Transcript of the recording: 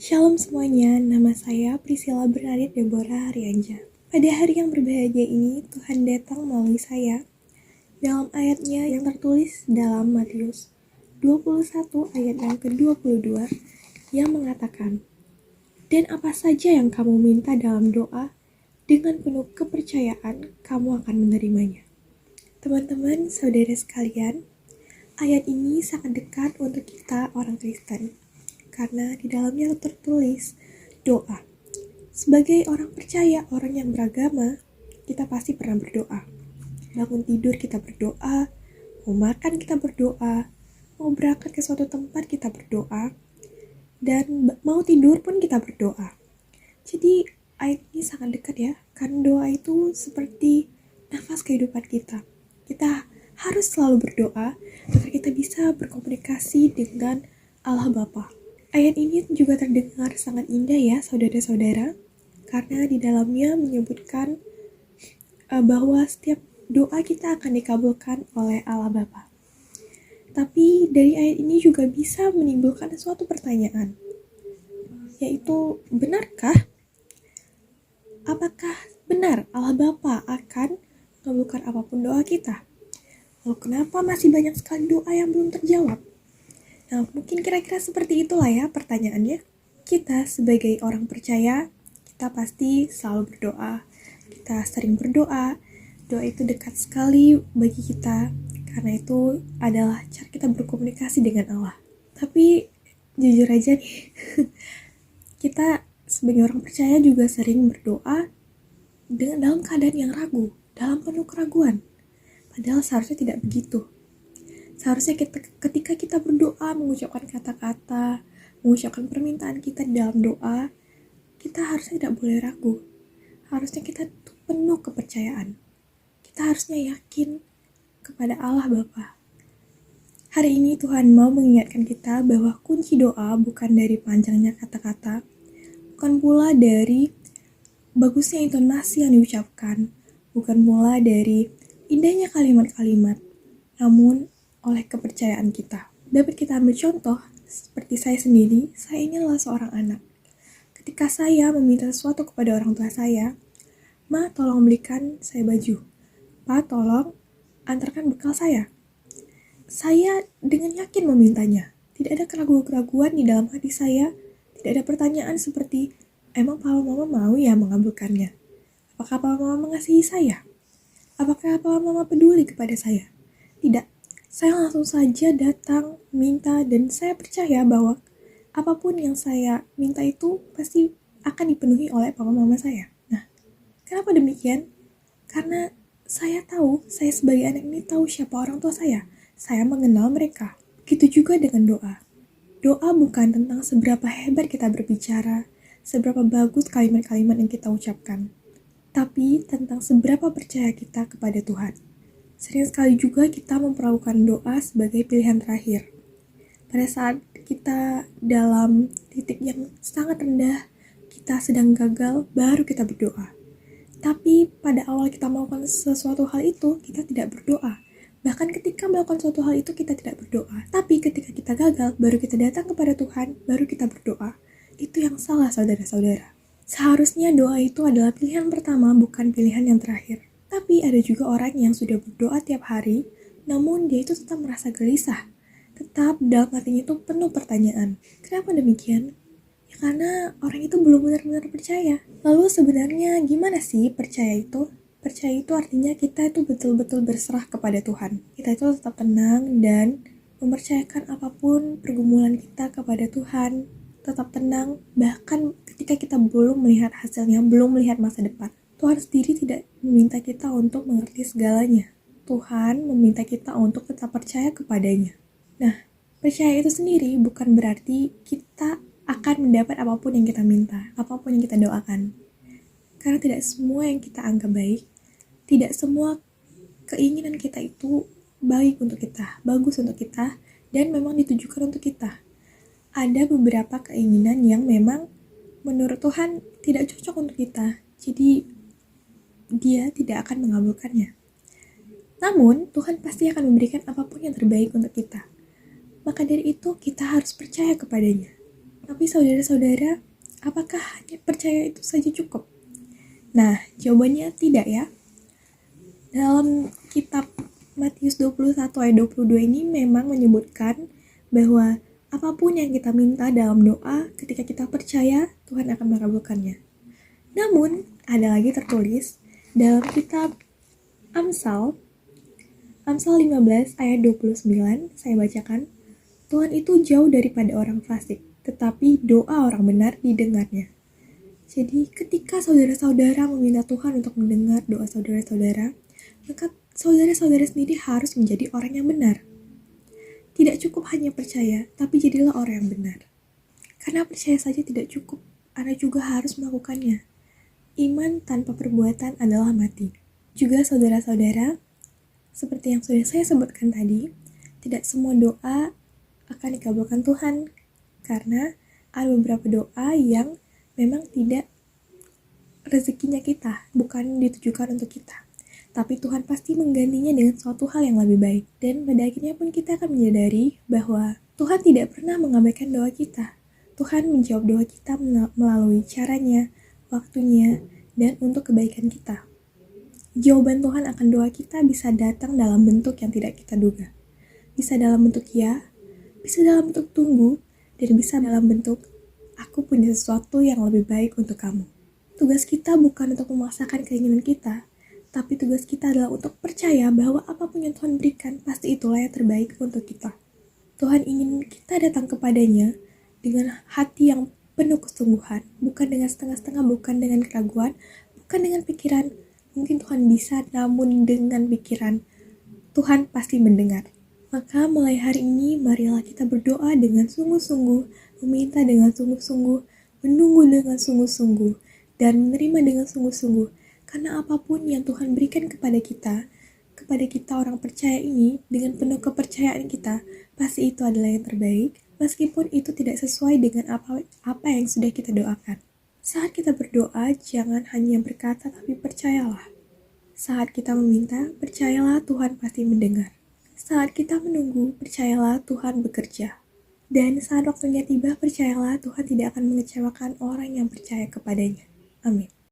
Shalom semuanya, nama saya Priscilla Bernadette Deborah Harianja. Pada hari yang berbahagia ini, Tuhan datang melalui saya dalam ayatnya yang tertulis dalam Matius 21 ayat yang ke-22 yang mengatakan, "Dan apa saja yang kamu minta dalam doa, dengan penuh kepercayaan kamu akan menerimanya." Teman-teman, saudara sekalian, ayat ini sangat dekat untuk kita orang Kristen. Karena di dalamnya tertulis doa. Sebagai orang percaya, orang yang beragama, kita pasti pernah berdoa. Bangun tidur kita berdoa, mau makan kita berdoa, mau berangkat ke suatu tempat kita berdoa, dan mau tidur pun kita berdoa. Jadi ayat ini sangat dekat ya, karena doa itu seperti nafas kehidupan kita. Kita harus selalu berdoa agar kita bisa berkomunikasi dengan Allah Bapa. Ayat ini juga terdengar sangat indah ya saudara-saudara, karena di dalamnya menyebutkan bahwa setiap doa kita akan dikabulkan oleh Allah Bapa. Tapi dari ayat ini juga bisa menimbulkan suatu pertanyaan, yaitu benarkah? Apakah benar Allah Bapa akan mengabulkan apapun doa kita? Lalu kenapa masih banyak sekali doa yang belum terjawab? Nah, mungkin kira-kira seperti itulah ya pertanyaannya. Kita sebagai orang percaya, kita pasti selalu berdoa. Kita sering berdoa. Doa itu dekat sekali bagi kita, karena itu adalah cara kita berkomunikasi dengan Allah. Tapi jujur aja nih, kita sebagai orang percaya juga sering berdoa dalam keadaan yang ragu, dalam penuh keraguan. Padahal seharusnya tidak begitu. Seharusnya ketika kita berdoa, mengucapkan kata-kata, mengucapkan permintaan kita di dalam doa, kita harusnya tidak boleh ragu. Harusnya kita penuh kepercayaan. Kita harusnya yakin kepada Allah Bapa. Hari ini Tuhan mau mengingatkan kita bahwa kunci doa bukan dari panjangnya kata-kata, bukan pula dari bagusnya intonasi yang diucapkan, bukan pula dari indahnya kalimat-kalimat, namun oleh kepercayaan kita. Dapat kita ambil contoh, seperti saya sendiri, saya ini adalah seorang anak. Ketika saya meminta sesuatu kepada orang tua saya, "Ma, tolong belikan saya baju. Pa, tolong antarkan bekal saya." Saya dengan yakin memintanya. Tidak ada keraguan-keraguan di dalam hati saya, tidak ada pertanyaan seperti, "Emang papa mama mau ya mengabulkannya? Apakah papa mama mengasihi saya? Apakah papa mama peduli kepada saya?" Tidak. Saya langsung saja datang, minta, dan saya percaya bahwa apapun yang saya minta itu pasti akan dipenuhi oleh papa mama saya. Nah, kenapa demikian? Karena saya tahu, saya sebagai anak ini tahu siapa orang tua saya. Saya mengenal mereka. Begitu juga dengan doa. Doa bukan tentang seberapa hebat kita berbicara, seberapa bagus kalimat-kalimat yang kita ucapkan, tapi tentang seberapa percaya kita kepada Tuhan. Sering sekali juga kita memperlakukan doa sebagai pilihan terakhir. Pada saat kita dalam titik yang sangat rendah, kita sedang gagal, baru kita berdoa. Tapi pada awal kita melakukan sesuatu hal itu, kita tidak berdoa. Bahkan ketika melakukan suatu hal itu, kita tidak berdoa. Tapi ketika kita gagal, baru kita datang kepada Tuhan, baru kita berdoa. Itu yang salah, saudara-saudara. Seharusnya doa itu adalah pilihan pertama, bukan pilihan yang terakhir. Tapi ada juga orang yang sudah berdoa tiap hari, namun dia itu tetap merasa gelisah. Tetap dalam hatinya itu penuh pertanyaan. Kenapa demikian? Ya karena orang itu belum benar-benar percaya. Lalu sebenarnya gimana sih percaya itu? Percaya itu artinya kita itu betul-betul berserah kepada Tuhan. Kita itu tetap tenang dan mempercayakan apapun pergumulan kita kepada Tuhan. Tetap tenang, bahkan ketika kita belum melihat hasilnya, belum melihat masa depan. Tuhan sendiri tidak meminta kita untuk mengerti segalanya. Tuhan meminta kita untuk tetap percaya kepadanya. Nah, percaya itu sendiri bukan berarti kita akan mendapat apapun yang kita minta, apapun yang kita doakan. Karena tidak semua yang kita anggap baik, tidak semua keinginan kita itu baik untuk kita, bagus untuk kita, dan memang ditujukan untuk kita. Ada beberapa keinginan yang memang menurut Tuhan tidak cocok untuk kita, jadi Dia tidak akan mengabulkannya. Namun, Tuhan pasti akan memberikan apapun yang terbaik untuk kita. Maka dari itu, kita harus percaya kepadanya. Tapi saudara-saudara, apakah hanya percaya itu saja cukup? Nah, jawabannya tidak ya. Dalam kitab Matius 21 ayat 22 ini memang menyebutkan bahwa apapun yang kita minta dalam doa, ketika kita percaya, Tuhan akan mengabulkannya. Namun, ada lagi tertulis dalam kitab Amsal 15 ayat 29, saya bacakan, Tuhan itu jauh daripada orang fasik, tetapi doa orang benar didengarnya. Jadi ketika saudara-saudara meminta Tuhan untuk mendengar doa saudara-saudara, maka saudara-saudara sendiri harus menjadi orang yang benar. Tidak cukup hanya percaya, tapi jadilah orang yang benar. Karena percaya saja tidak cukup, Anda juga harus melakukannya. Iman tanpa perbuatan adalah mati. Juga saudara-saudara, seperti yang sudah saya sebutkan tadi, tidak semua doa akan dikabulkan Tuhan, karena ada beberapa doa yang memang tidak rezekinya kita, bukan ditujukan untuk kita. Tapi Tuhan pasti menggantinya dengan suatu hal yang lebih baik. Dan pada akhirnya pun kita akan menyadari bahwa Tuhan tidak pernah mengabaikan doa kita. Tuhan menjawab doa kita melalui caranya, waktunya, dan untuk kebaikan kita. Jawaban Tuhan akan doa kita bisa datang dalam bentuk yang tidak kita duga. Bisa dalam bentuk ya, bisa dalam bentuk tunggu, dan bisa dalam bentuk aku punya sesuatu yang lebih baik untuk kamu. Tugas kita bukan untuk memaksakan keinginan kita, tapi tugas kita adalah untuk percaya bahwa apapun yang Tuhan berikan, pasti itulah yang terbaik untuk kita. Tuhan ingin kita datang kepadanya dengan hati yang penuh kesungguhan, bukan dengan setengah-setengah, bukan dengan keraguan, bukan dengan pikiran, mungkin Tuhan bisa, namun dengan pikiran, Tuhan pasti mendengar. Maka mulai hari ini, marilah kita berdoa dengan sungguh-sungguh, meminta dengan sungguh-sungguh, menunggu dengan sungguh-sungguh, dan menerima dengan sungguh-sungguh. Karena apapun yang Tuhan berikan kepada kita orang percaya ini, dengan penuh kepercayaan kita, pasti itu adalah yang terbaik, meskipun itu tidak sesuai dengan apa yang sudah kita doakan. Saat kita berdoa, jangan hanya berkata, tapi percayalah. Saat kita meminta, percayalah Tuhan pasti mendengar. Saat kita menunggu, percayalah Tuhan bekerja. Dan saat waktunya tiba, percayalah Tuhan tidak akan mengecewakan orang yang percaya kepadanya. Amin.